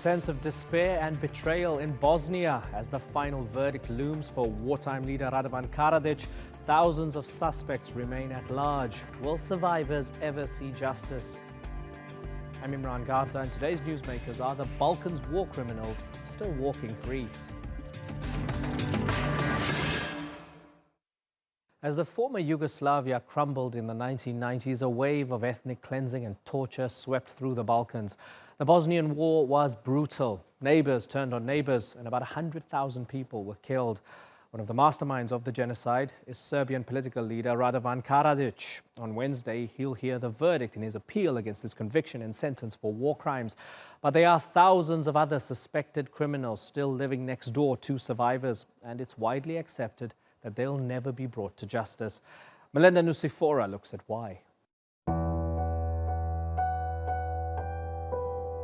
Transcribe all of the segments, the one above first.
sense of despair and betrayal in Bosnia as the final verdict looms for wartime leader Radovan Karadzic. Thousands of suspects remain at large. Will survivors ever see justice? I'm Imran Garta, and today's newsmakers are the Balkans war criminals still walking free. As the former Yugoslavia crumbled in the 1990s, a wave of ethnic cleansing and torture swept through the Balkans. The Bosnian War was brutal. Neighbors turned on neighbors, and about 100,000 people were killed. One of the masterminds of the genocide is Serbian political leader Radovan Karadzic. On Wednesday, he'll hear the verdict in his appeal against his conviction and sentence for war crimes. But there are thousands of other suspected criminals still living next door to survivors, and it's widely accepted that they'll never be brought to justice. Melinda Nusifora looks at why.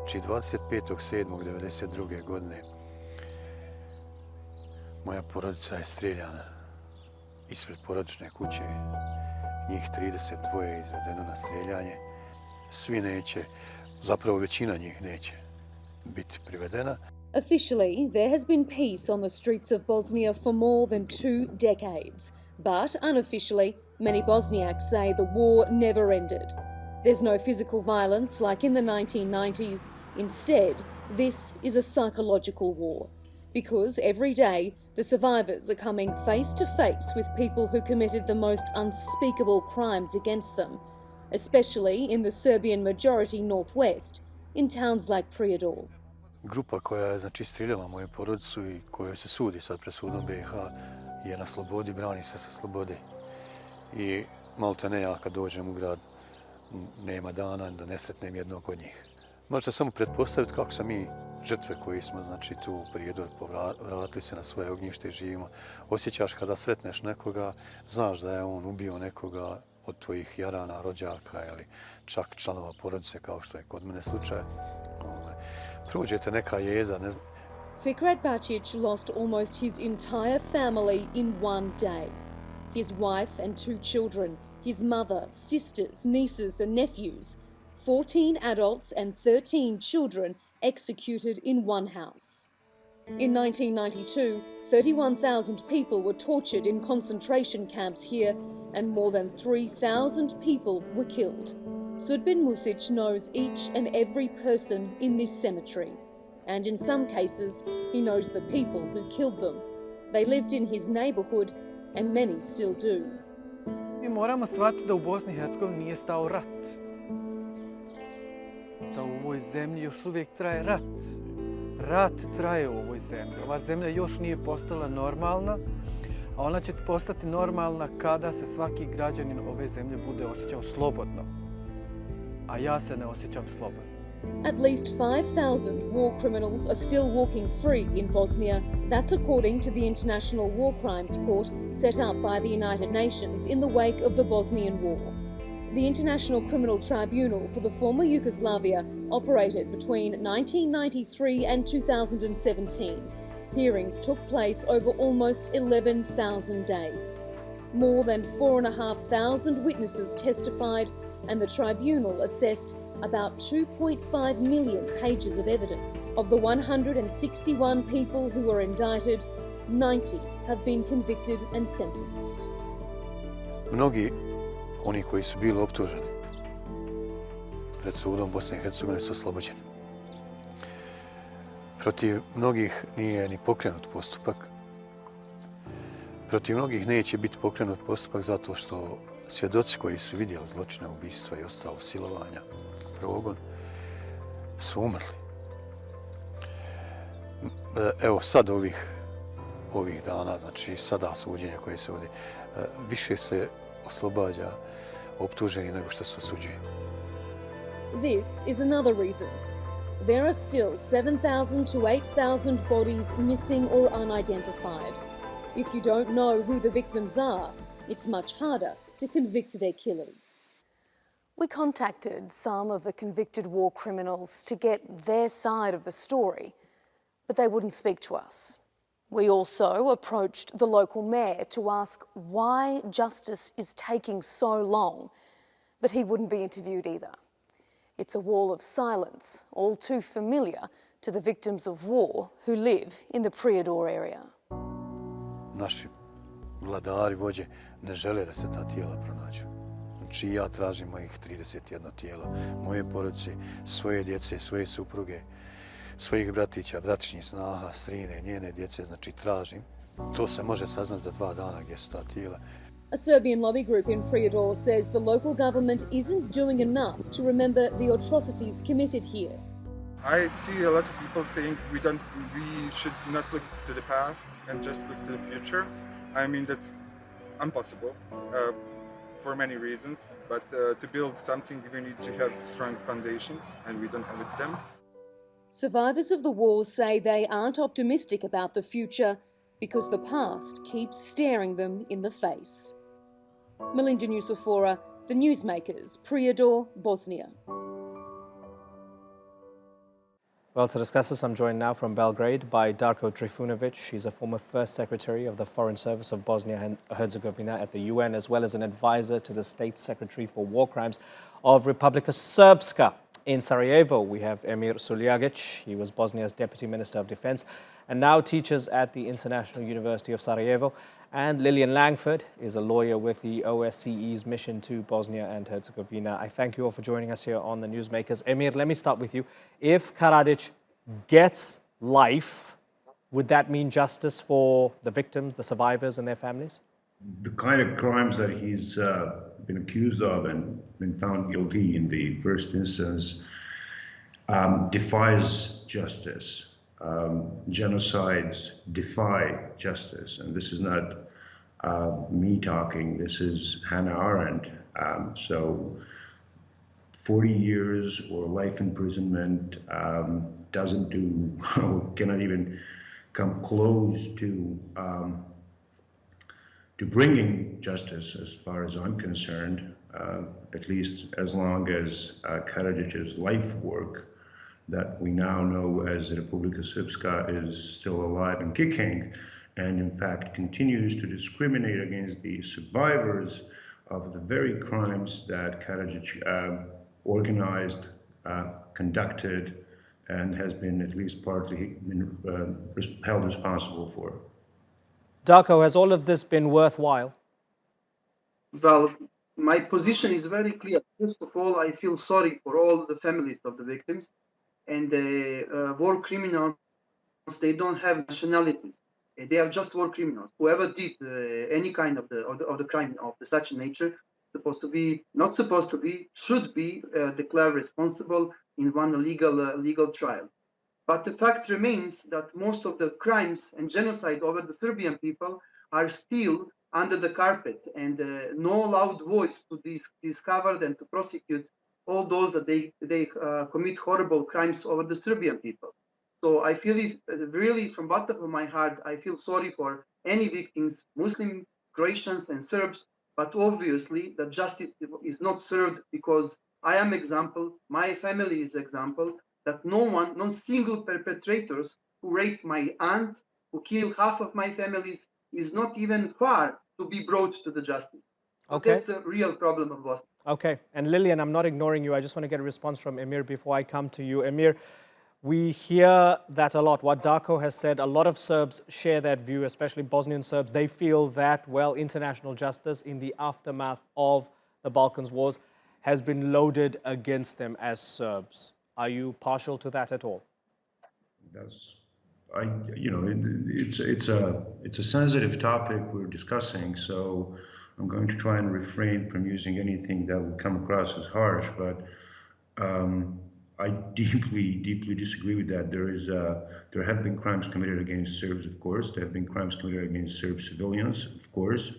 25.7.1992. godine moja porodica je streljana ispred porodične kuće. Njih 32 je izvedeno na streljanje. Svi neće, zapravo većina njih neće biti privedena. Officially, there has been peace on the streets of Bosnia for more than 2 decades. But unofficially, many Bosniaks say the war never ended. There's no physical violence like in the 1990s. Instead, this is a psychological war. Because every day, the survivors are coming face to face with people who committed the most unspeakable crimes against them, especially in the Serbian majority northwest, in towns like Prijedor. Grupa koja je streljala moju porodicu i kojoj se sudi sad pred sudom BiH je na slobodi, brani se sa slobode. I malte ne, ja kad dođem u grad nema dana da ne sretnem jednog od njih. Možete samo pretpostaviti kako sam mi žrtve koji smo tu u Prijedor vratili se na svoje ognjište i živimo. Osjećaš kada sretneš nekoga, znaš da je on ubio nekoga od tvojih jarana, rođaka ili čak članova porodice kao što je kod mene slučaj. Prođete neka jeza, ne znam. Fikret Bacic lost almost his entire family in one day. His wife and 2 children, his mother, sisters, nieces and nephews, 14 adults and 13 children executed in one house. In 1992, 31,000 people were tortured in concentration camps here and more than 3,000 people were killed. Sudbin Music knows each and every person in this cemetery. And in some cases, he knows the people who killed them. They lived in his neighborhood and many still do. Mi moramo shvatiti da u Bosni i Hercegovini nije stao rat. Da u ovoj zemlji još uvijek traje rat. Rat traje u ovoj zemlji. Ova zemlja još nije postala normalna, a ona će postati normalna kada se svaki građanin ove zemlje bude osjećao slobodno. A ja se ne osjećam slobodno. At least 5,000 war criminals are still walking free in Bosnia. That's according to the International War Crimes Court set up by the United Nations in the wake of the Bosnian War. The International Criminal Tribunal for the former Yugoslavia operated between 1993 and 2017. Hearings took place over almost 11,000 days. More than 4,500 witnesses testified, and the tribunal assessed about 2.5 million pages of evidence. Of the 161 people who were indicted, 90 have been convicted and sentenced. Mnogi oni koji su bili optuženi pred sudom Bosne i Hercegovine su oslobođeni. Protiv mnogih nije ni pokrenut postupak. Protiv mnogih neće biti pokrenut postupak zato što svjedoci koji su vidjeli zločine, ubistva i ostalo silovanja, progon, su umrli. Evo sad ovih dana, sada suđenja koje se vodi, više se oslobađa optuženi nego što se osuđuje. This is another reason. There are still 7,000 to 8,000 bodies missing or unidentified. If you don't know who the victims are, it's much harder to convict their killers. We contacted some of the convicted war criminals to get their side of the story, but they wouldn't speak to us. We also approached the local mayor to ask why justice is taking so long, but he wouldn't be interviewed either. It's a wall of silence, all too familiar to the victims of war who live in the Prijedor area. Naši vladari, vođe, ne žele da se ta tijela pronađu. Znači ja tražim mojih 31 tijelo, moje porodice, svoje djece, svoje supruge, svojih bratića, bratičnih snaha, strine, njene djece, znači tražim. To se može saznati za 2 dana gdje su ta tijela. A Serbian lobby group in Prijedor says the local government isn't doing enough to remember the atrocities committed here. I see a lot of people saying we should not look to the past and just look to the future. I mean, that's impossible for many reasons, but to build something we need to have strong foundations, and we don't have them. Survivors of the war say they aren't optimistic about the future because the past keeps staring them in the face. Melinda Nusifora, The Newsmakers, Prijedor, Bosnia. Well, to discuss this, I'm joined now from Belgrade by Darko Trifunovic. She's a former First Secretary of the Foreign Service of Bosnia and Herzegovina at the UN, as well as an advisor to the State Secretary for War Crimes of Republika Srpska. In Sarajevo, we have Emir Suljagic. He was Bosnia's Deputy Minister of Defense and now teaches at the International University of Sarajevo. And Lillian Langford is a lawyer with the OSCE's mission to Bosnia and Herzegovina. I thank you all for joining us here on the Newsmakers. Emir, let me start with you. If Karadzic gets life, would that mean justice for the victims, the survivors and their families? The kind of crimes that he's been accused of and been found guilty in the first instance defies justice. Genocides defy justice, and this is not me talking, this is Hannah Arendt. So 40 years or life imprisonment doesn't do, cannot even come close to bringing justice as far as I'm concerned, at least as long as Karadzic's life work that we now know as Republika Srpska is still alive and kicking, and in fact continues to discriminate against the survivors of the very crimes that Karadzic organized, conducted, and has been at least partly held responsible for. Darko, has all of this been worthwhile? Well, my position is very clear. First of all, I feel sorry for all the families of the victims, and the war criminals, they don't have nationalities. They are just war criminals. Whoever did any kind of the crime of such a nature, not supposed to be, should be declared responsible in one legal trial. But the fact remains that most of the crimes and genocide over the Serbian people are still under the carpet, and no loud voice to discover and to prosecute all those that they commit horrible crimes over the Serbian people. So I feel really from bottom of my heart, I feel sorry for any victims, Muslim, Croatians and Serbs, but obviously that justice is not served because I am example, my family is example, that no single perpetrators who raped my aunt, who killed half of my families, is not even far to be brought to the justice. Okay. That's a real problem of Bosnia. Okay. And Lillian, I'm not ignoring you. I just want to get a response from Emir before I come to you. Emir, we hear that a lot. What Darko has said, a lot of Serbs share that view, especially Bosnian Serbs. They feel that, well, international justice in the aftermath of the Balkans wars has been loaded against them as Serbs. Are you partial to that at all? It's a sensitive topic we're discussing, so I'm going to try and refrain from using anything that would come across as harsh, but I deeply disagree with that. There have been crimes committed against Serbs, of course. There have been crimes committed against Serb civilians, of course.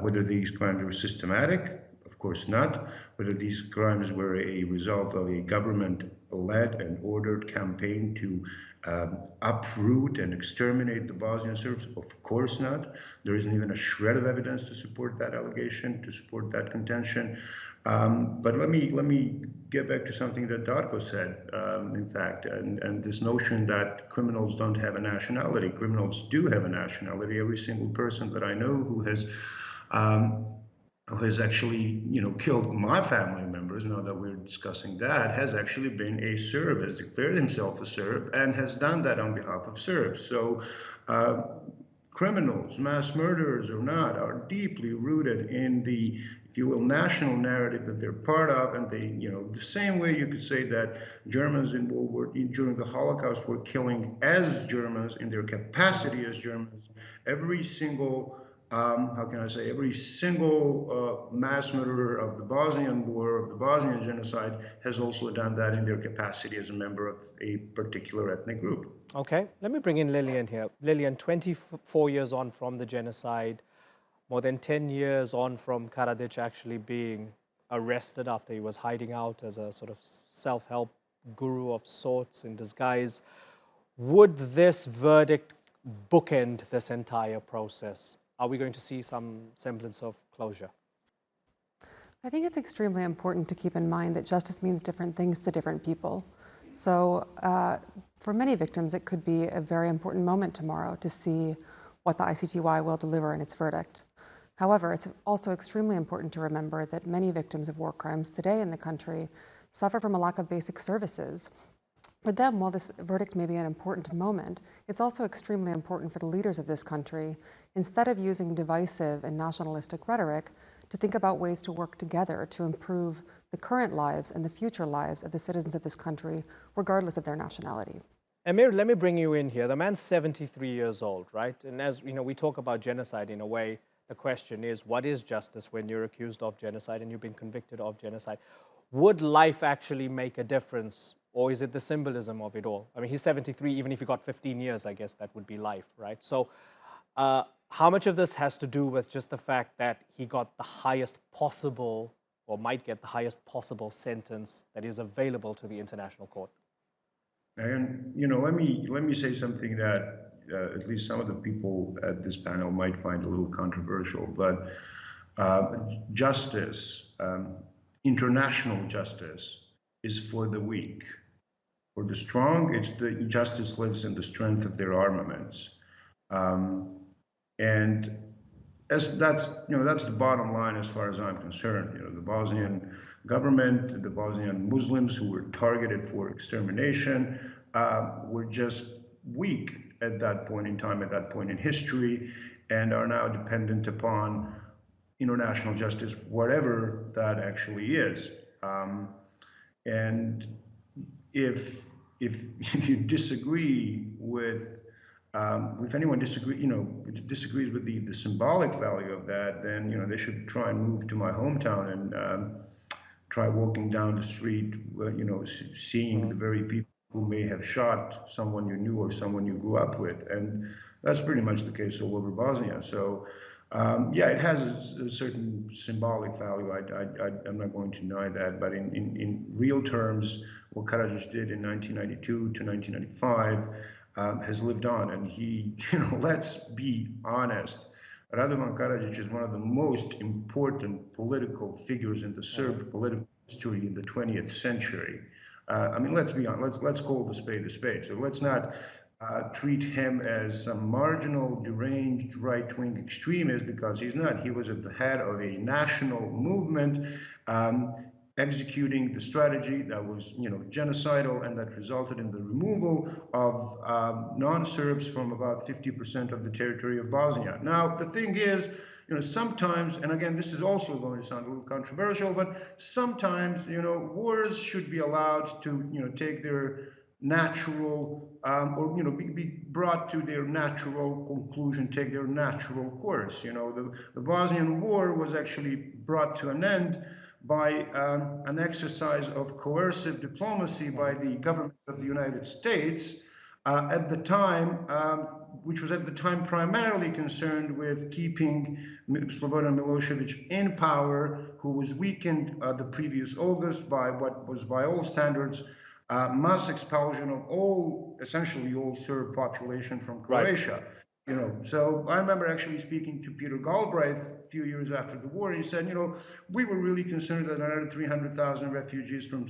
Whether these crimes were systematic, of course not. Whether these crimes were a result of a government-led and ordered campaign to uproot and exterminate the Bosnian Serbs, of course not. There isn't even a shred of evidence to support that allegation, to support that contention. But let me get back to something that Darko said, in fact, and this notion that criminals don't have a nationality. Criminals do have a nationality. Every single person that I know who has who has actually, killed my family members, now that we're discussing that, has actually been a Serb, has declared himself a Serb, and has done that on behalf of Serbs. So criminals, mass murderers or not, are deeply rooted in the, if you will, national narrative that they're part of, and they, the same way you could say that Germans in during the Holocaust were killing as Germans in their capacity as Germans, every single how can I say, every single mass murderer of the Bosnian War, of the Bosnian Genocide, has also done that in their capacity as a member of a particular ethnic group. Okay, let me bring in Lillian here. Lillian, 24 years on from the genocide, more than 10 years on from Karadzic actually being arrested after he was hiding out as a sort of self-help guru of sorts in disguise. Would this verdict bookend this entire process? Are we going to see some semblance of closure? I think it's extremely important to keep in mind that justice means different things to different people. So for many victims, it could be a very important moment tomorrow to see what the ICTY will deliver in its verdict. However, it's also extremely important to remember that many victims of war crimes today in the country suffer from a lack of basic services. For them, while this verdict may be an important moment, it's also extremely important for the leaders of this country, instead of using divisive and nationalistic rhetoric, to think about ways to work together to improve the current lives and the future lives of the citizens of this country, regardless of their nationality. Amir, let me bring you in here. The man's 73 years old, right? And as you know, we talk about genocide in a way, the question is, what is justice when you're accused of genocide and you've been convicted of genocide? Would life actually make a difference? Or is it the symbolism of it all? I mean, he's 73, even if he got 15 years, I guess that would be life, right? So how much of this has to do with just the fact that he got the highest possible, or might get the highest possible sentence that is available to the international court? And, let me say something that at least some of the people at this panel might find a little controversial, but justice, international justice, is for the weak. For the strong, it's the justice lives in the strength of their armaments, and that's the bottom line as far as I'm concerned. The Bosnian government, the Bosnian Muslims who were targeted for extermination, were just weak at that point in time, at that point in history, and are now dependent upon international justice, whatever that actually is. And if you disagree with, if anyone disagrees with the symbolic value of that, then they should try and move to my hometown and try walking down the street, seeing the very people who may have shot someone you knew or someone you grew up with, and that's pretty much the case all over Bosnia. So. Yeah, it has a certain symbolic value. I'm not going to deny that. But in real terms, what Karadzic did in 1992 to 1995 has lived on. And he, let's be honest, Radovan Karadzic is one of the most important political figures in the Serb political history in the 20th century. I mean, let's be honest. Let's call the spade a spade. So let's not treat him as some marginal, deranged, right-wing extremist, because he's not. He was at the head of a national movement executing the strategy that was, genocidal, and that resulted in the removal of non-Serbs from about 50% of the territory of Bosnia. Now, the thing is, sometimes, and again, this is also going to sound a little controversial, but sometimes, wars should be allowed to, take their natural, or be brought to their natural conclusion, take their natural course. The Bosnian War was actually brought to an end by an exercise of coercive diplomacy by the government of the United States at the time, which was at the time primarily concerned with keeping Slobodan Milosevic in power, who was weakened the previous August by what was, by all standards, mass expulsion of essentially all Serb population from Croatia. Right. You know, so I remember actually speaking to Peter Galbraith a few years after the war. He said, you know, we were really concerned that another 300,000 refugees from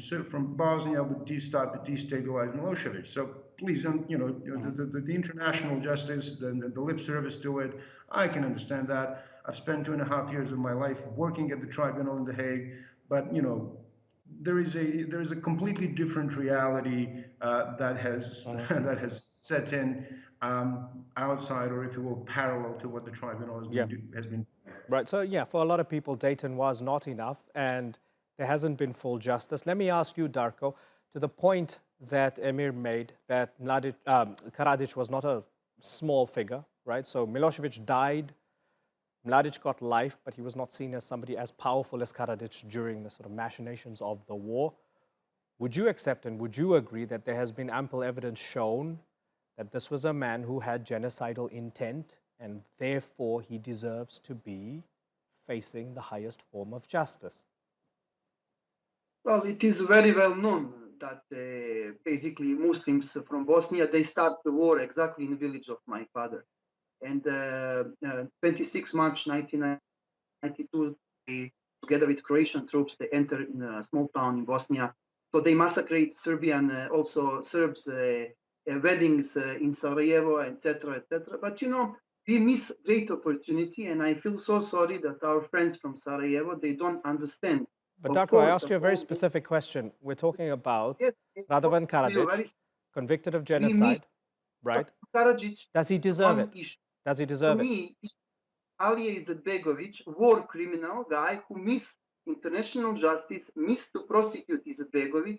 Bosnia would destabilize Milosevic. So please, you know, the international justice, the lip service to it, I can understand that. I've spent 2.5 years of my life working at the Tribunal in The Hague, but you know, there is a completely different reality that has that has set in outside, or if you will, parallel to what the tribunal has been. Right. So yeah, for a lot of people, Dayton was not enough, and there hasn't been full justice. Let me ask you, Darko, to the point that Emir made that Karadzic was not a small figure, right? So Milosevic died. Mladic got life, but he was not seen as somebody as powerful as Karadzic during the sort of machinations of the war. Would you accept and would you agree that there has been ample evidence shown that this was a man who had genocidal intent and therefore he deserves to be facing the highest form of justice? Well, it is very well known that basically Muslims from Bosnia, they start the war exactly in the village of my father. And 26 March 1992, together with Croatian troops, they entered in a small town in Bosnia. So they massacred Serbian, also Serbs' weddings in Sarajevo, etc., etc. But you know, we miss great opportunity, and I feel so sorry that our friends from Sarajevo, they don't understand. But Darko, I asked you a very specific question. We're talking about Radovan Karadzic, convicted of genocide, right? Karadzic, does he deserve it? Does he deserve it? To me, Alija Izetbegovic, war criminal guy who missed international justice, missed to prosecute Izetbegovic,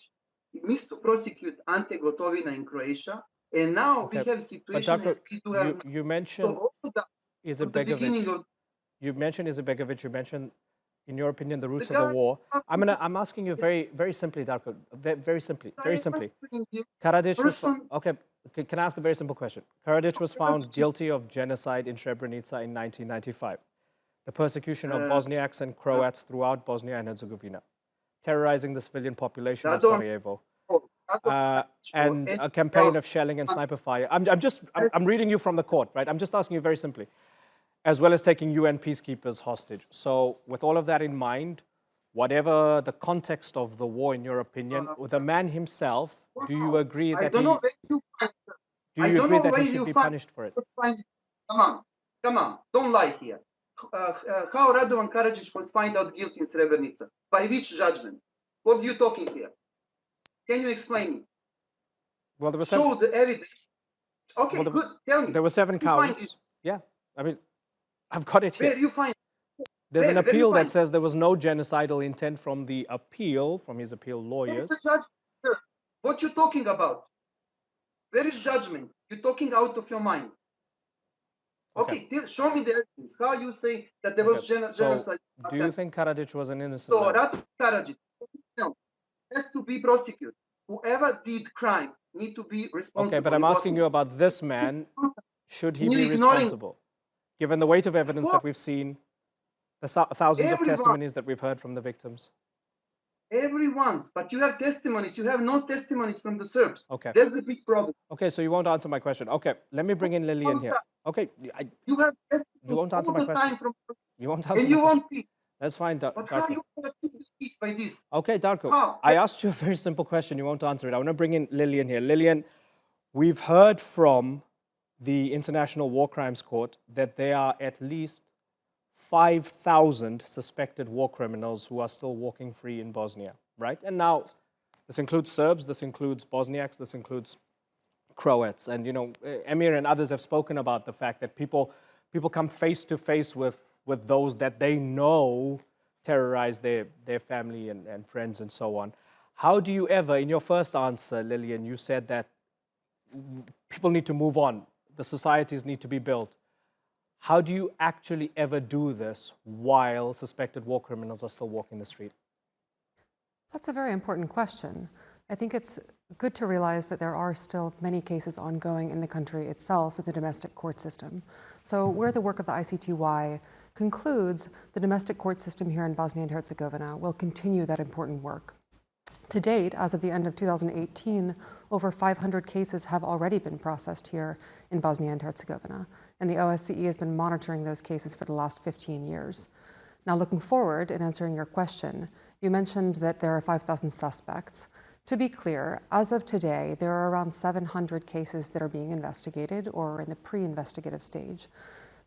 missed to prosecute Ante Gotovina in Croatia, and now we have situation Darko, as we do have. You mentioned Izetbegovic. You mentioned Izetbegovic. You mentioned, in your opinion, the roots of the war. I'm asking you very simply, Darko, very simply. Karadzic was okay. Can I ask a very simple question? Karadzic was found guilty of genocide in Srebrenica in 1995, the persecution of Bosniaks and Croats throughout Bosnia and Herzegovina, terrorizing the civilian population of Sarajevo, and a campaign of shelling and sniper fire. I'm reading you from the court, right? I'm just asking you very simply, as well as taking UN peacekeepers hostage. So with all of that in mind, whatever the context of the war, in your opinion, with the man himself, do you agree that he should be punished for it? Come on, don't lie here. How Radovan Karadzic was found out guilty in Srebrenica? By which judgment? What are you talking here? Can you explain me? Well, there was show the evidence. Okay, good. Tell me. There were 7 counts. Yeah, I mean, I've got it here. Where you find it? There's an appeal that says there was no genocidal intent from the appeal, from his appeal lawyers. What you talking about? Where is judgment? You're talking out of your mind. Okay, show me the evidence. How you say that there was genocide? So, do you think Karadzic was an innocent man? So, Radovan Karadzic has to be prosecuted. Whoever did crime need to be responsible. Okay, but I'm asking you about this man. Should he be responsible? Given the weight of evidence that we've seen, the thousands of testimonies that we've heard from the victims. Everyone's, but you have testimonies. You have no testimonies from the Serbs. Okay. That's the big problem. Okay, so you won't answer my question. Okay, let me bring in Lillian here. Okay. You have testimonies. You won't answer my question. You won't answer and you want peace. That's fine, Darko. But how you want to keep peace by this? Okay, Darko. How? I asked you a very simple question. You won't answer it. I want to bring in Lillian here. Lillian, we've heard from the International War Crimes Court that there are at least 5,000 suspected war criminals who are still walking free in Bosnia, right? And now, this includes Serbs, this includes Bosniaks, this includes Croats. And, you know, Emir and others have spoken about the fact that people come face to face with those that they know terrorize their family and friends and so on. How do you ever, in your first answer, Lillian, you said that people need to move on, the societies need to be built. How do you actually ever do this while suspected war criminals are still walking the street? That's a very important question. I think it's good to realize that there are still many cases ongoing in the country itself with the domestic court system. So where the work of the ICTY concludes, the domestic court system here in Bosnia and Herzegovina will continue that important work. To date, as of the end of 2018, over 500 cases have already been processed here in Bosnia and Herzegovina, and the OSCE has been monitoring those cases for the last 15 years. Now, looking forward and answering your question, you mentioned that there are 5,000 suspects. To be clear, as of today, there are around 700 cases that are being investigated or in the pre-investigative stage.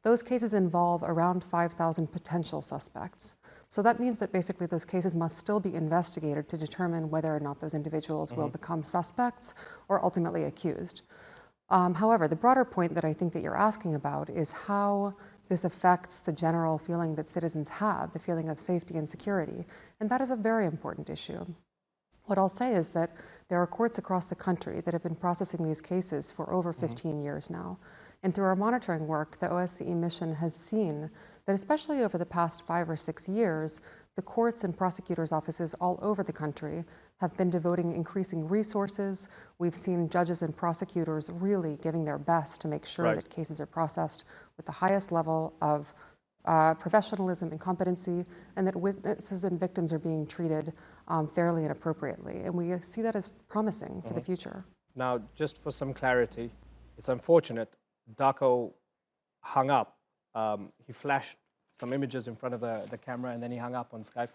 Those cases involve around 5,000 potential suspects. So that means that basically those cases must still be investigated to determine whether or not those individuals will become suspects or ultimately accused. However, the broader point that I think that you're asking about is how this affects the general feeling that citizens have, the feeling of safety and security. And that is a very important issue. What I'll say is that there are courts across the country that have been processing these cases for over 15 years now. And through our monitoring work, the OSCE mission has seen that especially over the past 5 or 6 years, the courts and prosecutors' offices all over the country have been devoting increasing resources. We've seen judges and prosecutors really giving their best to make sure that cases are processed with the highest level of professionalism and competency, and that witnesses and victims are being treated fairly and appropriately. And we see that as promising for the future. Now, just for some clarity, it's unfortunate Darko hung up. He flashed some images in front of the camera and then he hung up on Skype.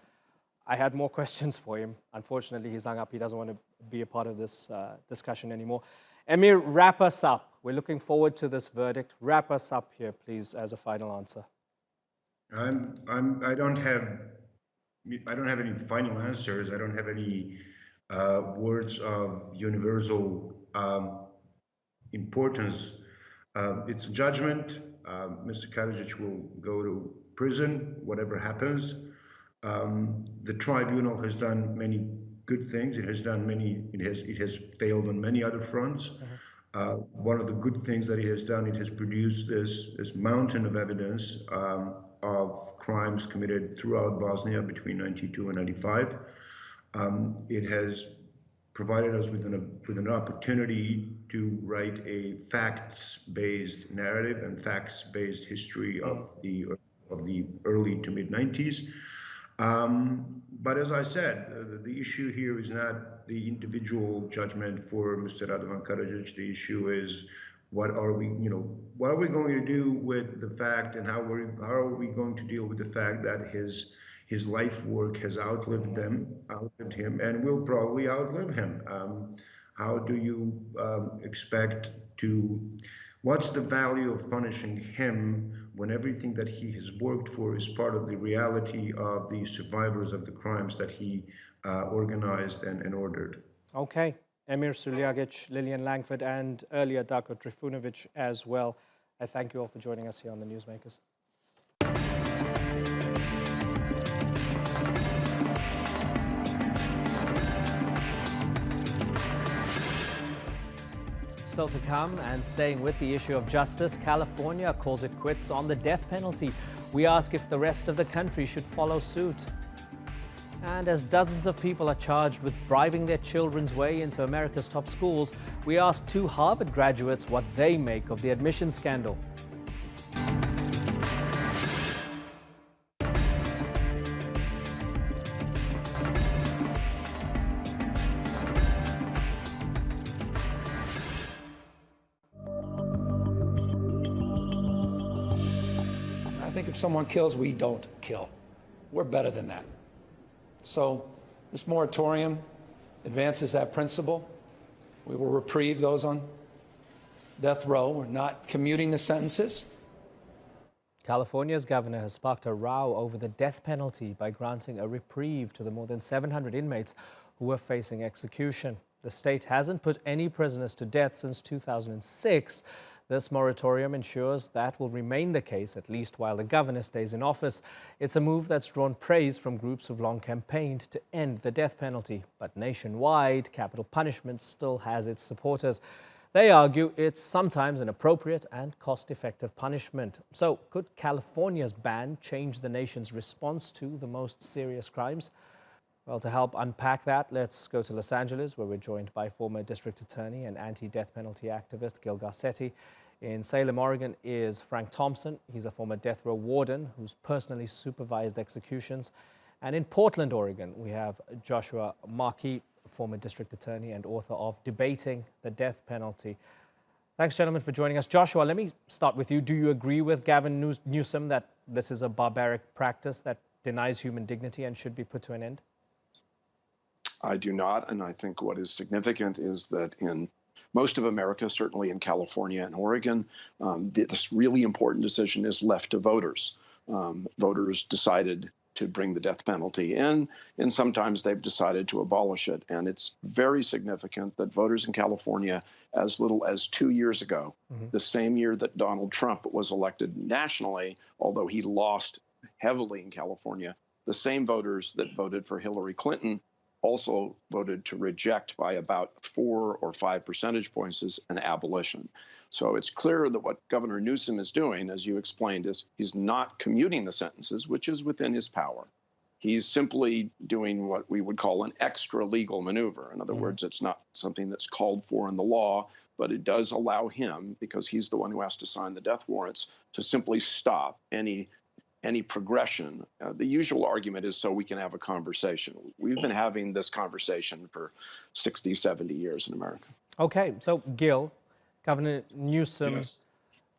I had more questions for him. Unfortunately, he's hung up. He doesn't want to be a part of this discussion anymore. Emir, wrap us up. We're looking forward to this verdict. Wrap us up here, please, as a final answer. I don't have any final answers. I don't have any words of universal importance. It's a judgment. Mr. Karadzic will go to prison, whatever happens. The tribunal has done many good things. It has failed on many other fronts. One of the good things that it has done, it has produced this mountain of evidence of crimes committed throughout Bosnia between 92 and 95. It has provided us with an opportunity to write a facts-based narrative and facts-based history of the early to mid-90s. But as I said, the issue here is not the individual judgment for Mr. Radovan Karadzic. The issue is what are we going to do with the fact, and how are we going to deal with the fact that his life work has outlived him, and will probably outlive him. How do you expect to? What's the value of punishing him when everything that he has worked for is part of the reality of the survivors of the crimes that he organized and ordered? Okay. Emir Suljagic, Lillian Langford, and earlier Darko Trifunovic as well. I thank you all for joining us here on the Newsmakers. Still to come, and staying with the issue of justice, California calls it quits on the death penalty. We ask if the rest of the country should follow suit. And as dozens of people are charged with bribing their children's way into America's top schools, we ask 2 Harvard graduates what they make of the admissions scandal. I think if someone kills, we don't kill. We're better than that. So this moratorium advances that principle. We will reprieve those on death row. We're not commuting the sentences. California's governor has sparked a row over the death penalty by granting a reprieve to the more than 700 inmates who are facing execution. The state hasn't put any prisoners to death since 2006. This moratorium ensures that will remain the case, at least while the governor stays in office. It's a move that's drawn praise from groups who've long campaigned to end the death penalty. But nationwide, capital punishment still has its supporters. They argue it's sometimes an appropriate and cost-effective punishment. So could California's ban change the nation's response to the most serious crimes? Well, to help unpack that, let's go to Los Angeles, where we're joined by former district attorney and anti-death penalty activist Gil Garcetti. In Salem, Oregon is Frank Thompson. He's a former death row warden who's personally supervised executions. And in Portland, Oregon, we have Joshua Markey. former district attorney and author of Debating the Death Penalty. Thanks, gentlemen, for joining us. Joshua, let me start with you. Do you agree with Gavin Newsom that this is a barbaric practice that denies human dignity and should be put to an end? I do not, and I think what is significant is that in most of America, certainly in California and Oregon, this really important decision is left to voters. Voters decided to bring the death penalty in, and sometimes they've decided to abolish it. And it's very significant that voters in California, as little as 2 years ago, the same year that Donald Trump was elected nationally, although he lost heavily in California, the same voters that voted for Hillary Clinton also voted to reject by about 4 or 5 percentage points an abolition. So it's clear that what Governor Newsom is doing, as you explained, is he's not commuting the sentences, which is within his power. He's simply doing what we would call an extra legal maneuver. In other words, it's not something that's called for in the law, but it does allow him, because he's the one who has to sign the death warrants, to simply stop any progression. The usual argument is so we can have a conversation. We've been having this conversation for 60, 70 years in America. Okay, so Gil, Governor Newsom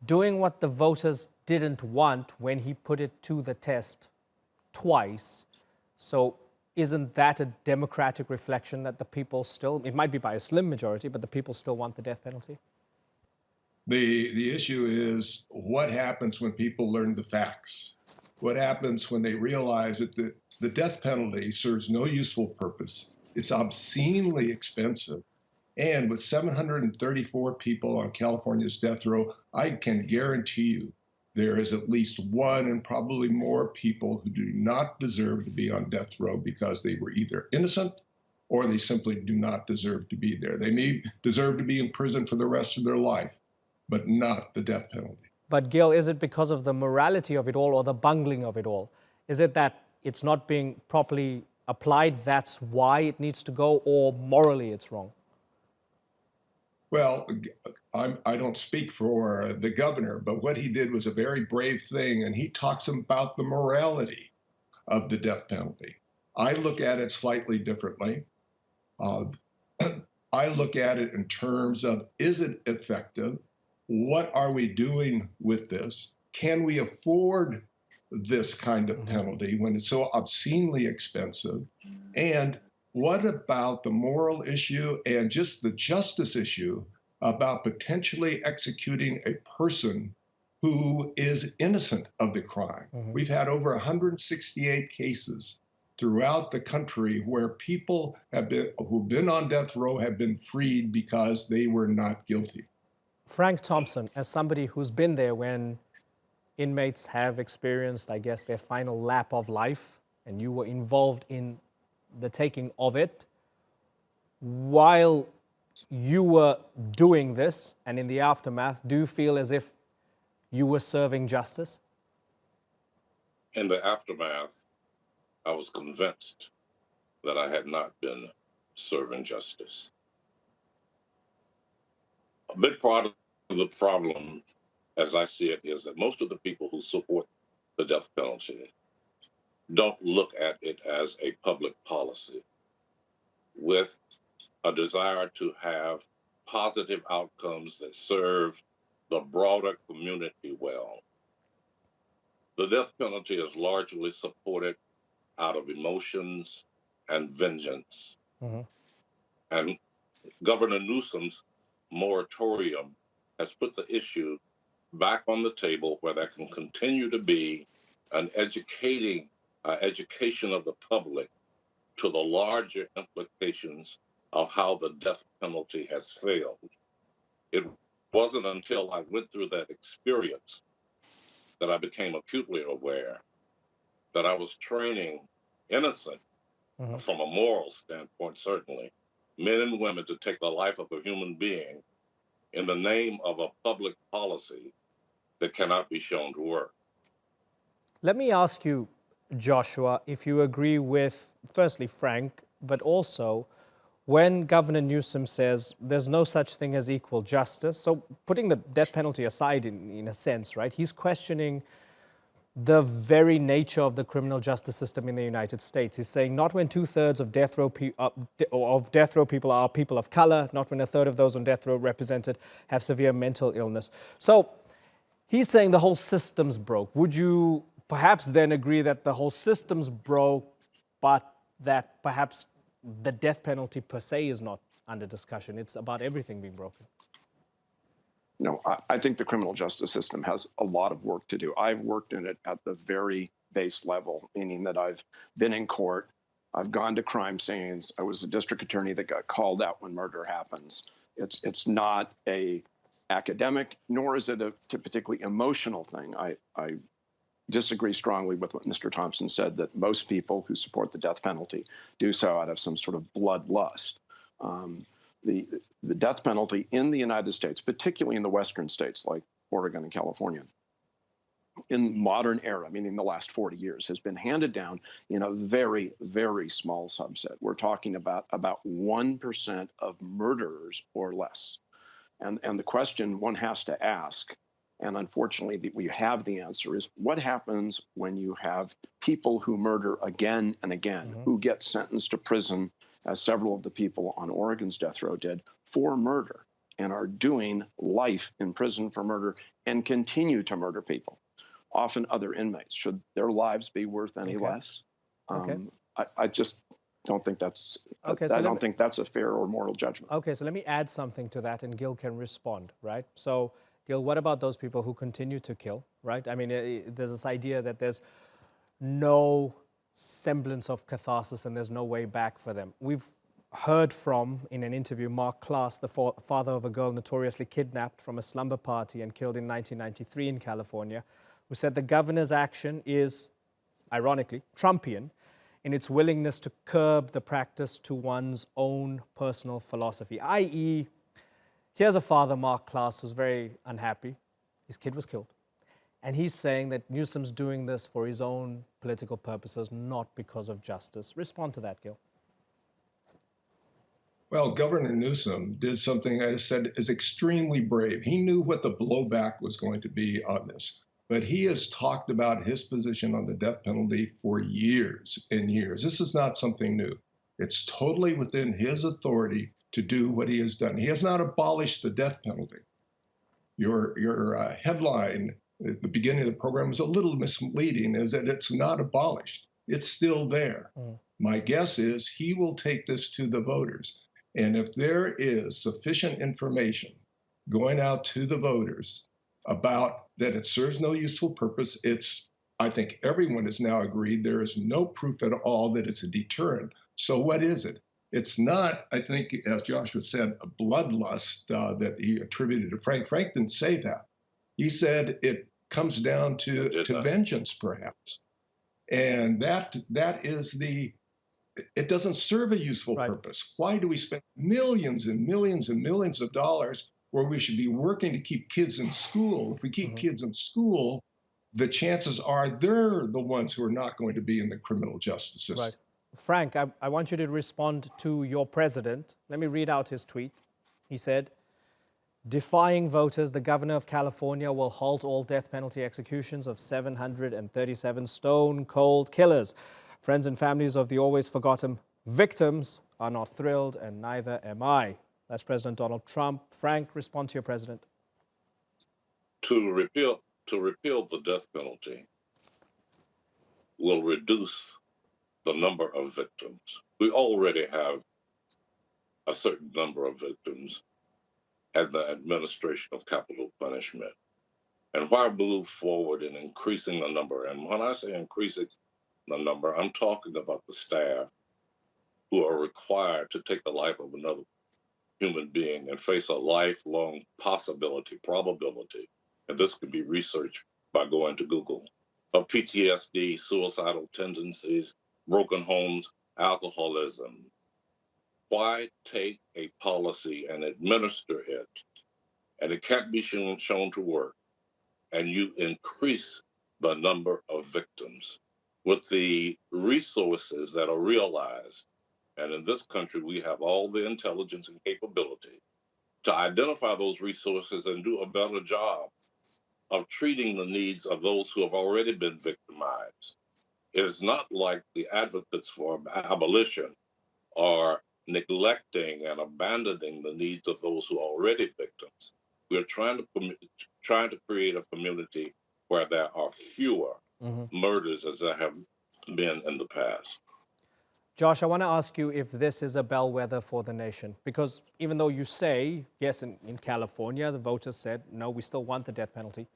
doing what the voters didn't want when he put it to the test twice. So isn't that a democratic reflection that the people still, it might be by a slim majority, but the people still want the death penalty? The issue is what happens when people learn the facts? What happens when they realize that the death penalty serves no useful purpose? It's obscenely expensive. And with 734 people on California's death row, I can guarantee you there is at least one and probably more people who do not deserve to be on death row because they were either innocent or they simply do not deserve to be there. They may deserve to be in prison for the rest of their life, but not the death penalty. But Gil, is it because of the morality of it all or the bungling of it all? Is it that it's not being properly applied, that's why it needs to go, or morally it's wrong? Well, I don't speak for the governor, but what he did was a very brave thing, and he talks about the morality of the death penalty. I look at it slightly differently. I look at it in terms of, is it effective? What are we doing with this? Can we afford this kind of penalty when it's so obscenely expensive? And what about the moral issue and just the justice issue about potentially executing a person who is innocent of the crime? We've had over 168 cases throughout the country where people who've been on death row have been freed because they were not guilty. Frank Thompson, as somebody who's been there when inmates have experienced, I guess, their final lap of life, and you were involved in the taking of it, while you were doing this and in the aftermath, do you feel as if you were serving justice? In the aftermath, I was convinced that I had not been serving justice. A big part of the problem, as I see it, is that most of the people who support the death penalty don't look at it as a public policy with a desire to have positive outcomes that serve the broader community well. The death penalty is largely supported out of emotions and vengeance. And Governor Newsom's moratorium has put the issue back on the table where there can continue to be an education of the public to the larger implications of how the death penalty has failed. It wasn't until I went through that experience that I became acutely aware that I was training innocent, from a moral standpoint certainly, men and women to take the life of a human being in the name of a public policy that cannot be shown to work. Let me ask you, Joshua, if you agree with, firstly, Frank, but also when Governor Newsom says there's no such thing as equal justice, so putting the death penalty aside in a sense, right, he's questioning the very nature of the criminal justice system in the United States. He's saying not when 2/3 of death row people are people of color, not when 1/3 of those on death row represented have severe mental illness. So he's saying the whole system's broke. Would you perhaps then agree that the whole system's broke, but that perhaps the death penalty per se is not under discussion? It's about everything being broken. No, I think the criminal justice system has a lot of work to do. I've worked in it at the very base level, meaning that I've been in court, I've gone to crime scenes, I was a district attorney that got called out when murder happens. It's not a academic, nor is it a particularly emotional thing. I disagree strongly with what Mr. Thompson said, that most people who support the death penalty do so out of some sort of bloodlust. The death penalty in the United States, particularly in the Western states like Oregon and California, in modern era, meaning the last 40 years, has been handed down in a very, very small subset. We're talking about 1% of murderers or less. And the question one has to ask, and unfortunately we have the answer, is what happens when you have people who murder again and again, who get sentenced to prison, as several of the people on Oregon's death row did, for murder, and are doing life in prison for murder and continue to murder people, often other inmates? Should their lives be worth any less? I just don't think that's, I don't think that's a fair or moral judgment. Okay, so let me add something to that and Gil can respond, right? So Gil, what about those people who continue to kill, right? I mean, there's this idea that there's no semblance of catharsis and there's no way back for them. We've heard from, in an interview, Mark Klaas, the father of a girl notoriously kidnapped from a slumber party and killed in 1993 in California, who said the governor's action is, ironically, Trumpian in its willingness to curb the practice to one's own personal philosophy, i.e., here's a father, Mark Klaas, who's very unhappy. His kid was killed. And he's saying that Newsom's doing this for his own political purposes, not because of justice. Respond to that, Gil. Well, Governor Newsom did something I said is extremely brave. He knew what the blowback was going to be on this, but he has talked about his position on the death penalty for years and years. This is not something new. It's totally within his authority to do what he has done. He has not abolished the death penalty. Your headline at the beginning of the program was a little misleading, is that it's not abolished. It's still there. My guess is he will take this to the voters. And if there is sufficient information going out to the voters about that it serves no useful purpose, I think everyone has now agreed there is no proof at all that it's a deterrent. So what is it? It's not, I think, as Joshua said, a bloodlust that he attributed to Frank. Frank didn't say that. He said it comes down to vengeance, perhaps. And that is it doesn't serve a useful purpose. Why do we spend millions and millions and millions of dollars where we should be working to keep kids in school? If we keep kids in school, the chances are they're the ones who are not going to be in the criminal justice system. Right. Frank, I want you to respond to your president. Let me read out his tweet. He said, defying voters, the governor of California will halt all death penalty executions of 737 stone-cold killers. Friends and families of the always forgotten victims are not thrilled, and neither am I. That's President Donald Trump. Frank, respond to your president. To repeal the death penalty will reduce the number of victims. We already have a certain number of victims at the administration of capital punishment. And why move forward in increasing the number? And when I say increasing the number, I'm talking about the staff who are required to take the life of another human being and face a lifelong probability, and this can be researched by going to Google, of PTSD, suicidal tendencies, broken homes, alcoholism. Why take a policy and administer it, and it can't be shown to work, and you increase the number of victims with the resources that are realized? And in this country, we have all the intelligence and capability to identify those resources and do a better job of treating the needs of those who have already been victimized. It is not like the advocates for abolition are neglecting and abandoning the needs of those who are already victims. We are trying to create a community where there are fewer murders as there have been in the past. Josh, I want to ask you if this is a bellwether for the nation, because even though you say, yes, in California, the voters said, no, we still want the death penalty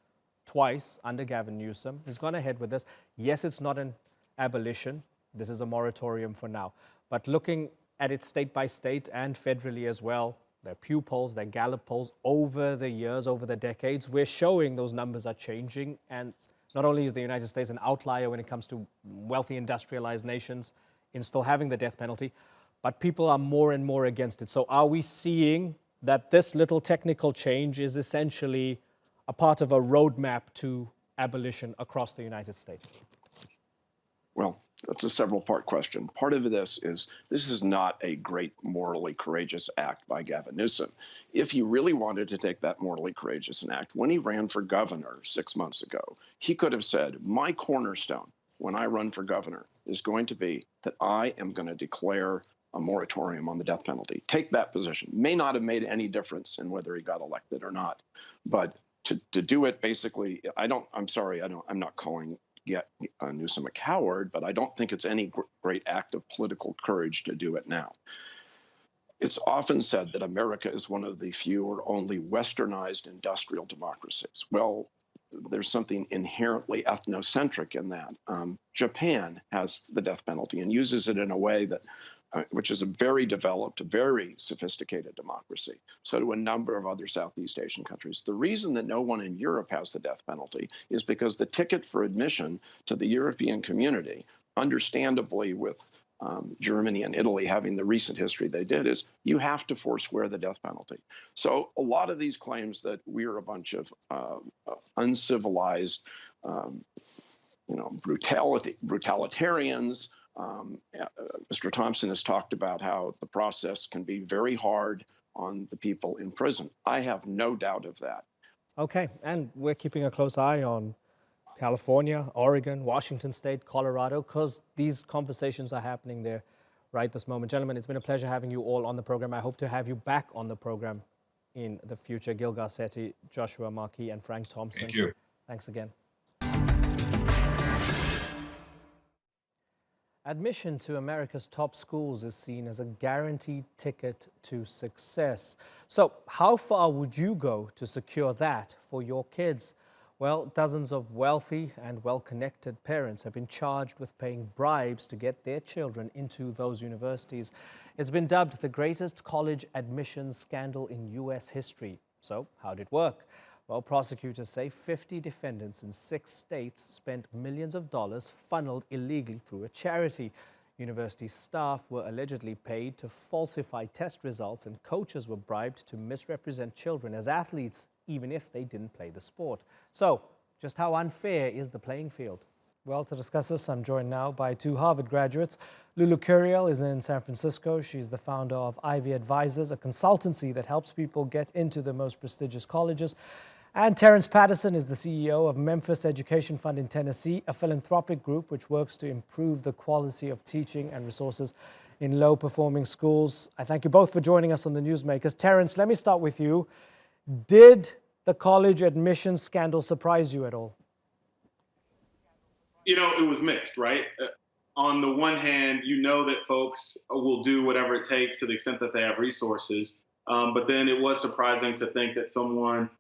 twice under Gavin Newsom. He's gone ahead with this. Yes, it's not an abolition. This is a moratorium for now. But looking at it state by state and federally as well, their Pew polls, their Gallup polls, over the years, over the decades, we're showing those numbers are changing. And not only is the United States an outlier when it comes to wealthy industrialized nations in still having the death penalty, but people are more and more against it. So are we seeing that this little technical change is essentially a part of a roadmap to abolition across the United States? Well, that's a several-part question. Part of this is not a great morally courageous act by Gavin Newsom. If he really wanted to take that morally courageous act, when he ran for governor 6 months ago, he could have said, my cornerstone when I run for governor is going to be that I am going to declare a moratorium on the death penalty. Take that position. May not have made any difference in whether he got elected or not, but to do it basically, I'm not calling Newsom a coward, but I don't think it's any great act of political courage to do it now. It's often said that America is one of the few or only westernized industrial democracies. Well, there's something inherently ethnocentric in that. Japan has the death penalty and uses it in a way that, which is a very developed, very sophisticated democracy. So do a number of other Southeast Asian countries. The reason that no one in Europe has the death penalty is because the ticket for admission to the European community, understandably with Germany and Italy having the recent history they did, is you have to forswear the death penalty. So a lot of these claims that we're a bunch of uncivilized, brutalitarians. Mr. Thompson has talked about how the process can be very hard on the people in prison. I have no doubt of that. Okay, and we're keeping a close eye on California, Oregon, Washington State, Colorado, because these conversations are happening there right this moment. Gentlemen, it's been a pleasure having you all on the program. I hope to have you back on the program in the future. Gil Garcetti, Joshua Markey, and Frank Thompson. Thank you. Thanks again. Admission to America's top schools is seen as a guaranteed ticket to success. So how far would you go to secure that for your kids? Well, dozens of wealthy and well-connected parents have been charged with paying bribes to get their children into those universities. It's been dubbed the greatest college admissions scandal in U.S. history. So how did it work? Well, prosecutors say 50 defendants in 6 states spent millions of dollars funneled illegally through a charity. University staff were allegedly paid to falsify test results, and coaches were bribed to misrepresent children as athletes, even if they didn't play the sport. So, just how unfair is the playing field? Well, to discuss this, I'm joined now by 2 Harvard graduates. Lulu Curiel is in San Francisco. She's the founder of Ivy Advisors, a consultancy that helps people get into the most prestigious colleges. And Terrence Patterson is the CEO of Memphis Education Fund in Tennessee, a philanthropic group which works to improve the quality of teaching and resources in low-performing schools. I thank you both for joining us on the Newsmakers. Terrence, let me start with you. Did the college admissions scandal surprise you at all? You know, it was mixed, right? On the one hand, you know that folks will do whatever it takes to the extent that they have resources. But then it was surprising to think that someone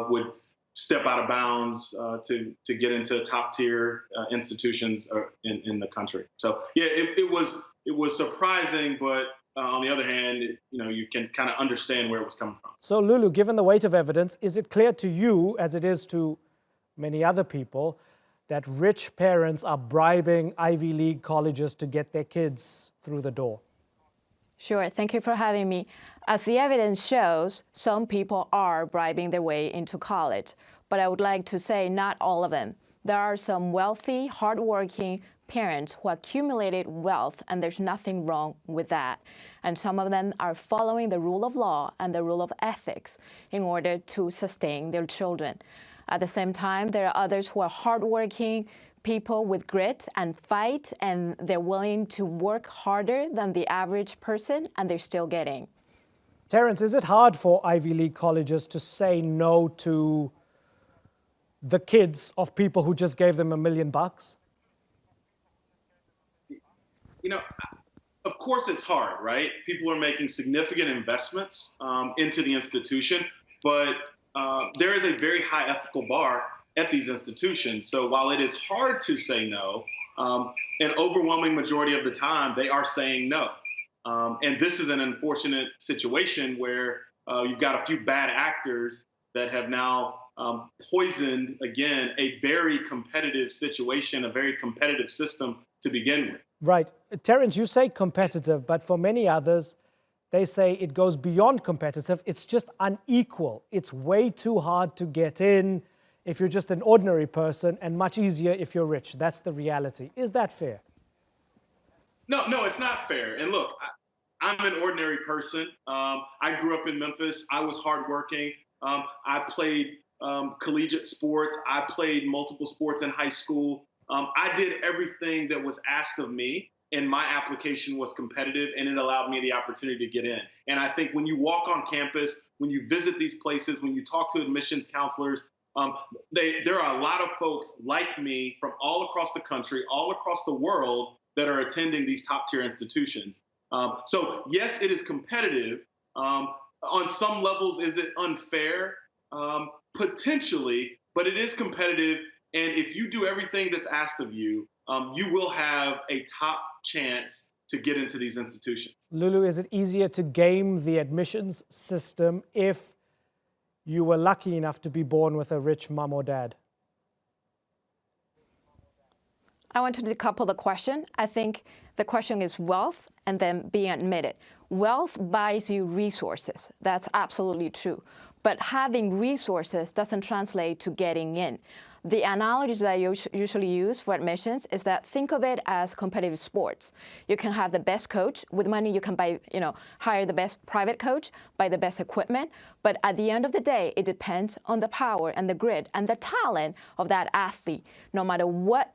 would step out of bounds to get into top tier institutions in the country. So yeah, it was surprising, but on the other hand, you know, you can kind of understand where it was coming from. So Lulu, given the weight of evidence, is it clear to you, as it is to many other people, that rich parents are bribing Ivy League colleges to get their kids through the door? Sure, thank you for having me. As the evidence shows, some people are bribing their way into college, but I would like to say not all of them. There are some wealthy, hardworking parents who accumulated wealth, and there's nothing wrong with that. And some of them are following the rule of law and the rule of ethics in order to sustain their children. At the same time, there are others who are hardworking people with grit and fight, and they're willing to work harder than the average person, and they're still getting. Terence, is it hard for Ivy League colleges to say no to the kids of people who just gave them $1 million? You know, of course it's hard, right? People are making significant investments into the institution, but there is a very high ethical bar at these institutions. So while it is hard to say no, an overwhelming majority of the time they are saying no. And this is an unfortunate situation where you've got a few bad actors that have now poisoned, again, a very competitive situation, a very competitive system to begin with. Right. Terence, you say competitive, but for many others, they say it goes beyond competitive. It's just unequal. It's way too hard to get in if you're just an ordinary person and much easier if you're rich. That's the reality. Is that fair? No, it's not fair. And look, I'm an ordinary person. I grew up in Memphis. I was hardworking. I played collegiate sports. I played multiple sports in high school. I did everything that was asked of me, and my application was competitive, and it allowed me the opportunity to get in. And I think when you walk on campus, when you visit these places, when you talk to admissions counselors, there are a lot of folks like me from all across the country, all across the world that are attending these top-tier institutions. So yes, it is competitive. On some levels, is it unfair? Potentially, but it is competitive. And if you do everything that's asked of you, you will have a top chance to get into these institutions. Lulu, is it easier to game the admissions system if you were lucky enough to be born with a rich mom or dad? I want to decouple the question. I think the question is wealth and then being admitted. Wealth buys you resources. That's absolutely true. But having resources doesn't translate to getting in. The analogy that I usually use for admissions is that think of it as competitive sports. You can have the best coach. With money, you can buy, hire the best private coach, buy the best equipment. But at the end of the day, it depends on the power and the grit and the talent of that athlete. No matter what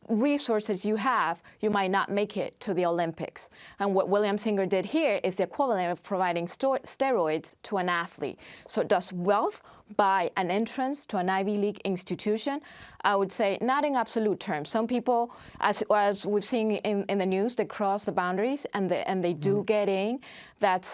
resources you have, you might not make it to the Olympics. And what William Singer did here is the equivalent of providing steroids to an athlete. So does wealth buy an entrance to an Ivy League institution? I would say not in absolute terms. Some people, as we've seen in the news, they cross the boundaries and they do get in. That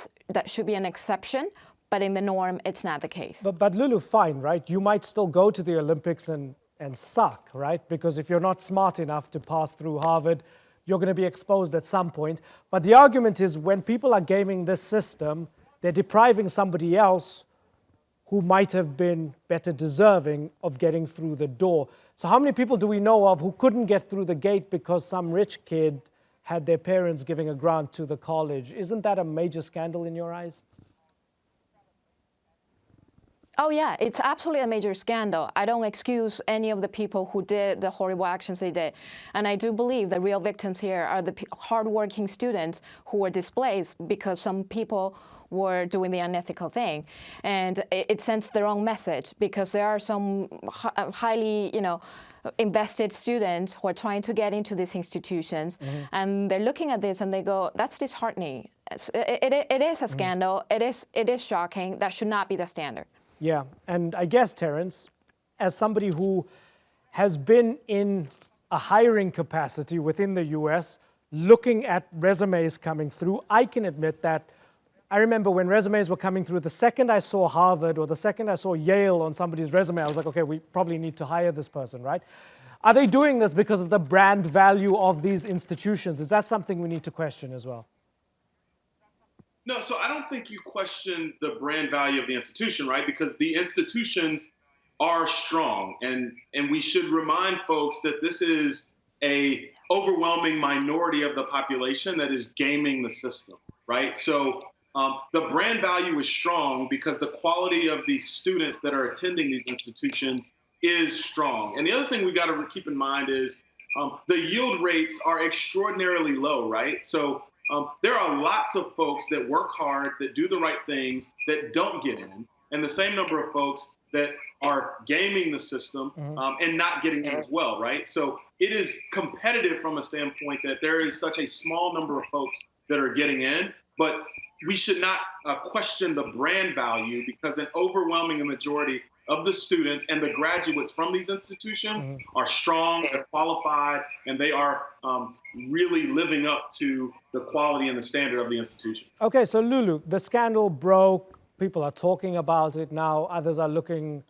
should be an exception. But in the norm, it's not the case. But Lulu, fine, right? You might still go to the Olympics and suck, right? Because if you're not smart enough to pass through Harvard, you're going to be exposed at some point. But the argument is when people are gaming this system, they're depriving somebody else who might have been better deserving of getting through the door. So how many people do we know of who couldn't get through the gate because some rich kid had their parents giving a grant to the college? Isn't that a major scandal in your eyes? Oh yeah, it's absolutely a major scandal. I don't excuse any of the people who did the horrible actions they did. And I do believe the real victims here are the hardworking students who were displaced because some people were doing the unethical thing. And it sends the wrong message because there are some highly, invested students who are trying to get into these institutions. Mm-hmm. And they're looking at this and they go, that's disheartening. It is a scandal. It is shocking. That should not be the standard. Yeah, and I guess, Terence, as somebody who has been in a hiring capacity within the US, looking at resumes coming through, I can admit that I remember when resumes were coming through, the second I saw Harvard or the second I saw Yale on somebody's resume, I was like, okay, we probably need to hire this person, right? Are they doing this because of the brand value of these institutions? Is that something we need to question as well? No, so I don't think you question the brand value of the institution, right? Because the institutions are strong, and we should remind folks that this is a overwhelming minority of the population that is gaming the system, right? So the brand value is strong because the quality of the students that are attending these institutions is strong. And the other thing we got to keep in mind is the yield rates are extraordinarily low, right? So there are lots of folks that work hard, that do the right things, that don't get in, and the same number of folks that are gaming the system and not getting in as well, right? So it is competitive from a standpoint that there is such a small number of folks that are getting in, but we should not question the brand value, because an overwhelming majority of the students and the graduates from these institutions are strong, they're qualified, and they are really living up to the quality and the standard of the institutions. Okay, so Lulu, the scandal broke. People are talking about it now. Others are looking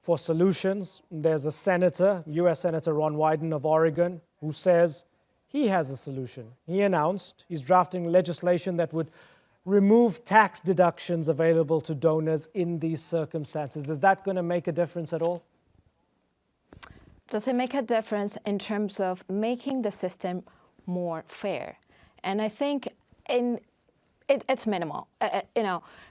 for solutions. There's a senator, U.S. Senator Ron Wyden of Oregon, who says he has a solution. He announced he's drafting legislation that would remove tax deductions available to donors in these circumstances. Is that going to make a difference at all? Does it make a difference in terms of making the system more fair? And I think it's minimal.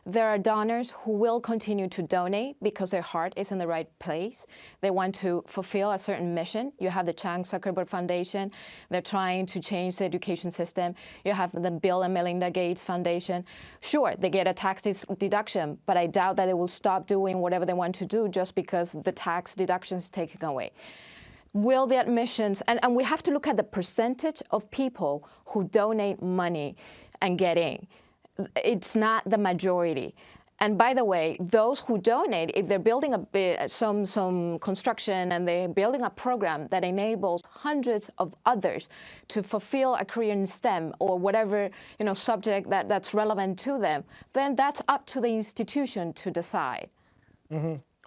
There are donors who will continue to donate because their heart is in the right place. They want to fulfill a certain mission. You have the Chan Zuckerberg Foundation. They're trying to change the education system. You have the Bill and Melinda Gates Foundation. Sure, they get a tax deduction, but I doubt that they will stop doing whatever they want to do just because the tax deduction is taken away. Will the admissions, and we have to look at the percentage of people who donate money and get in. It's not the majority. And by the way, those who donate, if they're building some construction and they're building a program that enables hundreds of others to fulfill a career in STEM or whatever subject that's relevant to them, then that's up to the institution to decide.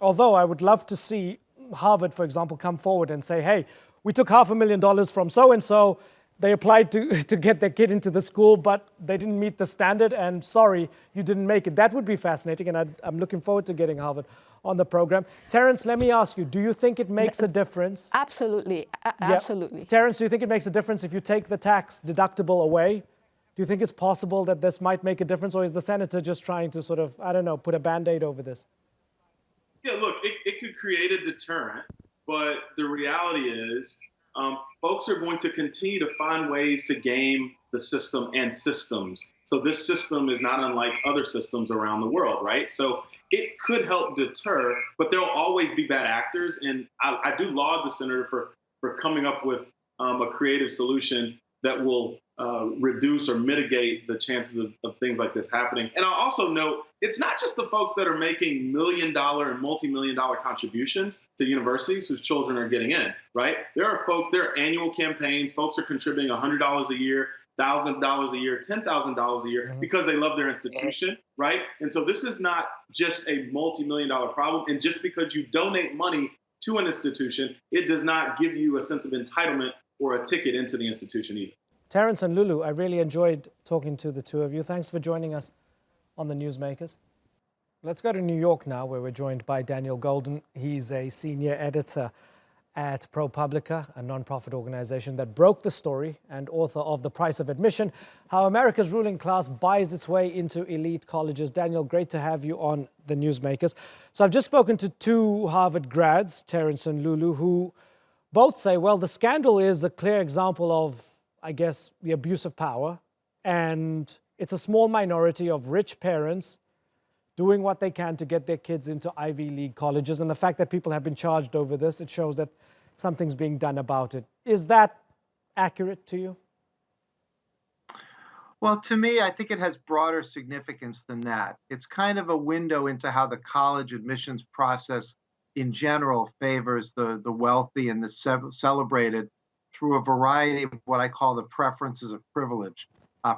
Although I would love to see Harvard, for example, come forward and say, hey, we took $500,000 from so-and-so. They applied to get their kid into the school, but they didn't meet the standard, and sorry, you didn't make it. That would be fascinating, and I'm looking forward to getting Harvard on the program. Terence, let me ask you, do you think it makes a difference? Absolutely, absolutely. Terence, do you think it makes a difference if you take the tax deductible away? Do you think it's possible that this might make a difference, or is the senator just trying to sort of, I don't know, put a Band-Aid over this? Yeah, look, it could create a deterrent, but the reality is, folks are going to continue to find ways to game the system and systems. So this system is not unlike other systems around the world, right? So it could help deter, but there'll always be bad actors. And I do laud the senator for coming up with a creative solution that will reduce or mitigate the chances of things like this happening. And I'll also note, it's not just the folks that are making million-dollar and multi-million-dollar contributions to universities whose children are getting in, right? There are annual campaigns. Folks are contributing $100 a year, $1,000 a year, $10,000 a year because they love their institution, right? And so this is not just a multi-million-dollar problem. And just because you donate money to an institution, it does not give you a sense of entitlement or a ticket into the institution either. Terence and Lulu, I really enjoyed talking to the two of you. Thanks for joining us on the Newsmakers. Let's go to New York now, where we're joined by Daniel Golden. He's a senior editor at ProPublica, a nonprofit organization that broke the story, and author of The Price of Admission, How America's Ruling Class Buys Its Way into Elite Colleges. Daniel, great to have you on the Newsmakers. So I've just spoken to two Harvard grads, Terence and Lulu, who both say, well, the scandal is a clear example of, I guess, the abuse of power, and it's a small minority of rich parents doing what they can to get their kids into Ivy League colleges. And the fact that people have been charged over this, it shows that something's being done about it. Is that accurate to you? Well, to me, I think it has broader significance than that. It's kind of a window into how the college admissions process in general favors the wealthy and the celebrated through a variety of what I call the preferences of privilege.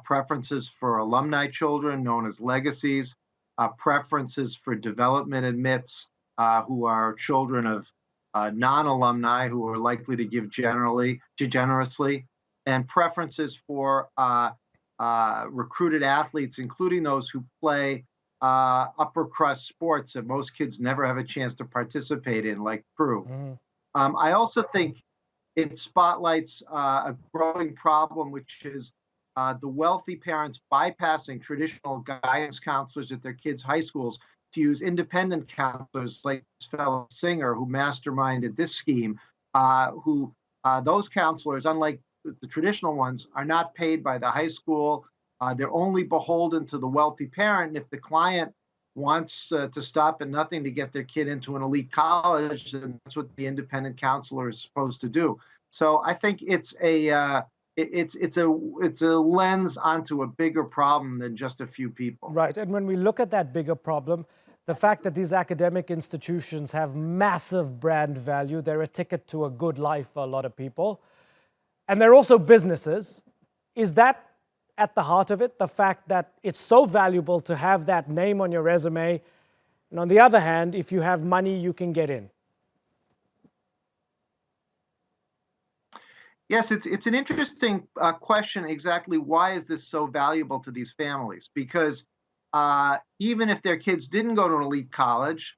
Preferences for alumni children, known as legacies, preferences for development admits, who are children of non-alumni who are likely to give generously, and preferences for recruited athletes, including those who play upper crust sports that most kids never have a chance to participate in, like crew. I also think it spotlights a growing problem, which is the wealthy parents bypassing traditional guidance counselors at their kids' high schools to use independent counselors like this fellow Singer who masterminded this scheme, those counselors, unlike the traditional ones, are not paid by the high school. They're only beholden to the wealthy parent. And if the client wants to stop at nothing to get their kid into an elite college, and that's what the independent counselor is supposed to do. So I think it's a lens onto a bigger problem than just a few people. Right, and when we look at that bigger problem, the fact that these academic institutions have massive brand value, they're a ticket to a good life for a lot of people, and they're also businesses. Is that at the heart of it, the fact that it's so valuable to have that name on your resume, and on the other hand, if you have money, you can get in? Yes, it's an interesting question. Exactly why is this so valuable to these families? Because even if their kids didn't go to an elite college,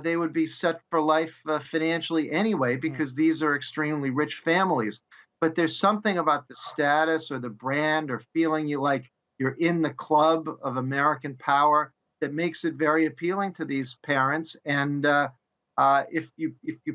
they would be set for life financially anyway, because these are extremely rich families. But there's something about the status or the brand or feeling like you're in the club of American power that makes it very appealing to these parents. And if you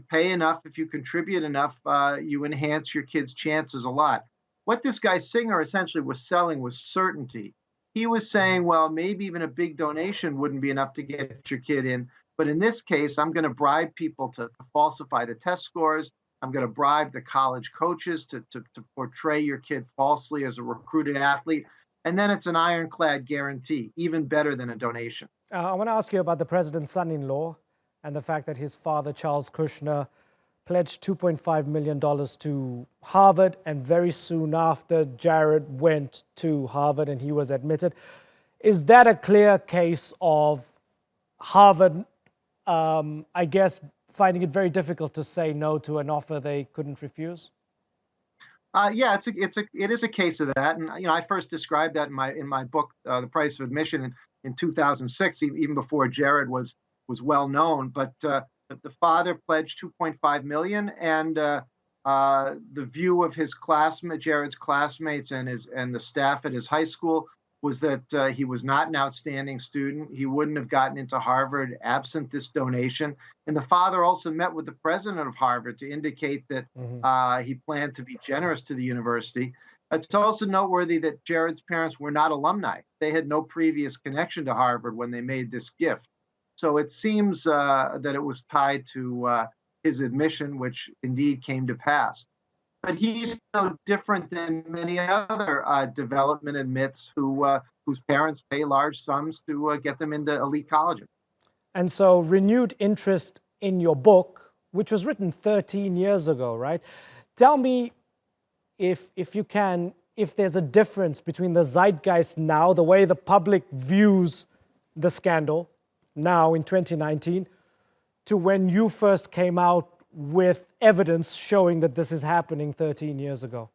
pay enough, if you contribute enough, you enhance your kid's chances a lot. What this guy Singer essentially was selling was certainty. He was saying, well, maybe even a big donation wouldn't be enough to get your kid in. But in this case, I'm going to bribe people to falsify the test scores. I'm going to bribe the college coaches to portray your kid falsely as a recruited athlete. And then it's an ironclad guarantee, even better than a donation. I want to ask you about the president's son-in-law and the fact that his father, Charles Kushner, pledged $2.5 million to Harvard, and very soon after, Jared went to Harvard and he was admitted. Is that a clear case of Harvard, I guess, finding it very difficult to say no to an offer they couldn't refuse? Yeah, it is a case of that, and I first described that in my book, The Price of Admission, in 2006, even before Jared was well known. But the father pledged $2.5 million, and the view of his Jared's classmates, and the staff at his high school was that he was not an outstanding student. He wouldn't have gotten into Harvard absent this donation. And the father also met with the president of Harvard to indicate that he planned to be generous to the university. It's also noteworthy that Jared's parents were not alumni. They had no previous connection to Harvard when they made this gift. So it seems that it was tied to his admission, which indeed came to pass. But he's no different than many other development admits whose parents pay large sums to get them into elite colleges. And so renewed interest in your book, which was written 13 years ago, right? Tell me, if you can, if there's a difference between the zeitgeist now, the way the public views the scandal now in 2019, to when you first came out with evidence showing that this is happening 13 years ago?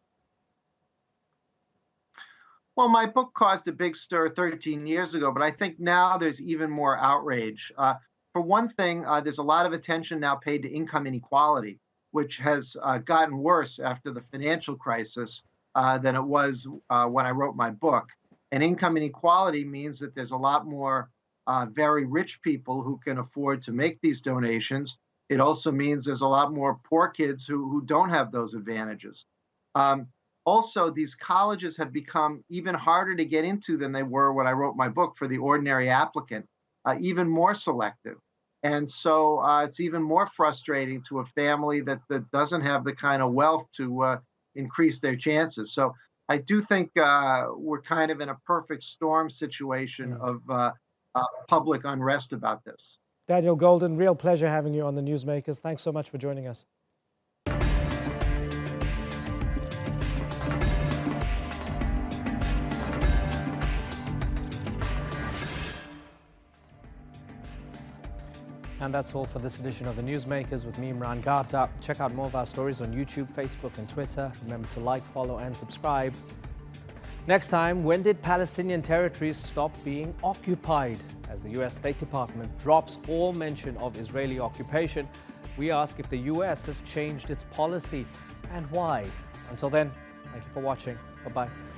Well, my book caused a big stir 13 years ago, but I think now there's even more outrage. For one thing, there's a lot of attention now paid to income inequality, which has gotten worse after the financial crisis than it was when I wrote my book. And income inequality means that there's a lot more very rich people who can afford to make these donations. It also means there's a lot more poor kids who don't have those advantages. Also, these colleges have become even harder to get into than they were when I wrote my book for the ordinary applicant, even more selective. And so it's even more frustrating to a family that doesn't have the kind of wealth to increase their chances. So I do think we're kind of in a perfect storm situation of public unrest about this. Daniel Golden, real pleasure having you on the Newsmakers. Thanks so much for joining us. And that's all for this edition of the Newsmakers with me, Imran Garta. Check out more of our stories on YouTube, Facebook, and Twitter. Remember to like, follow, and subscribe. Next time, when did Palestinian territories stop being occupied? As the U.S. State Department drops all mention of Israeli occupation, we ask if the U.S. has changed its policy and why. Until then, thank you for watching. Bye-bye.